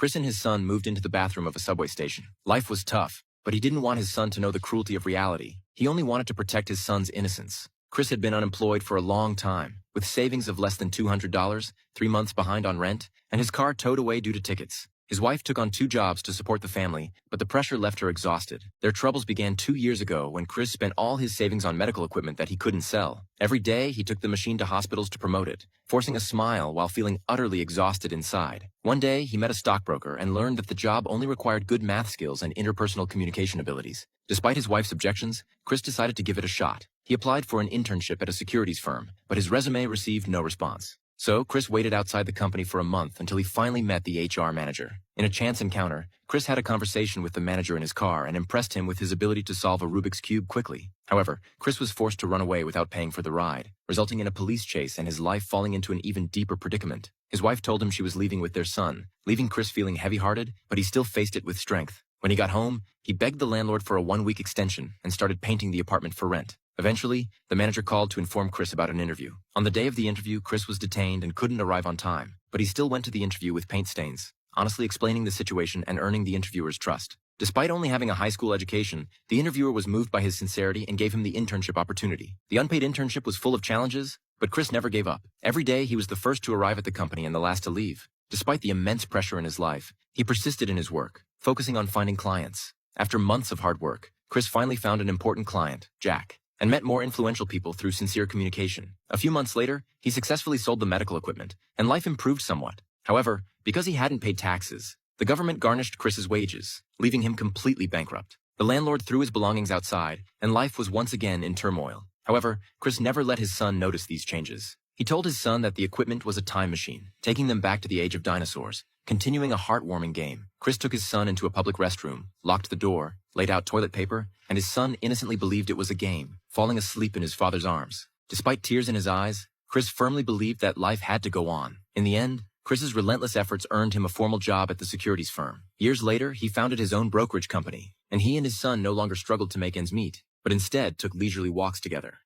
Chris and his son moved into the bathroom of a subway station. Life was tough, but he didn't want his son to know the cruelty of reality. He only wanted to protect his son's innocence. Chris had been unemployed for a long time, with savings of less than $200, 3 months behind on rent, and his car towed away due to tickets. His wife took on 2 jobs to support the family, but the pressure left her exhausted. Their troubles began 2 years ago when Chris spent all his savings on medical equipment that he couldn't sell. Every day, he took the machine to hospitals to promote it, forcing a smile while feeling utterly exhausted inside. One day, he met a stockbroker and learned that the job only required good math skills and interpersonal communication abilities. Despite his wife's objections, Chris decided to give it a shot. He applied for an internship at a securities firm, but his resume received no response. So, Chris waited outside the company for a month until he finally met the HR manager. In a chance encounter, Chris had a conversation with the manager in his car and impressed him with his ability to solve a Rubik's Cube quickly. However, Chris was forced to run away without paying for the ride, resulting in a police chase and his life falling into an even deeper predicament. His wife told him she was leaving with their son, leaving Chris feeling heavy-hearted, but he still faced it with strength. When he got home, he begged the landlord for a 1-week extension and started painting the apartment for rent. Eventually, the manager called to inform Chris about an interview. On the day of the interview, Chris was detained and couldn't arrive on time, but he still went to the interview with paint stains, honestly explaining the situation and earning the interviewer's trust. Despite only having a high school education, the interviewer was moved by his sincerity and gave him the internship opportunity. The unpaid internship was full of challenges, but Chris never gave up. Every day, he was the first to arrive at the company and the last to leave. Despite the immense pressure in his life, he persisted in his work, focusing on finding clients. After months of hard work, Chris finally found an important client, Jack, and met more influential people through sincere communication. A few months later, he successfully sold the medical equipment, and life improved somewhat. However, because he hadn't paid taxes, the government garnished Chris's wages, leaving him completely bankrupt. The landlord threw his belongings outside, and life was once again in turmoil. However, Chris never let his son notice these changes. He told his son that the equipment was a time machine, taking them back to the age of dinosaurs, continuing a heartwarming game. Chris took his son into a public restroom, locked the door, laid out toilet paper, and his son innocently believed it was a game, falling asleep in his father's arms. Despite tears in his eyes, Chris firmly believed that life had to go on. In the end, Chris's relentless efforts earned him a formal job at the securities firm. Years later, he founded his own brokerage company, and he and his son no longer struggled to make ends meet, but instead took leisurely walks together.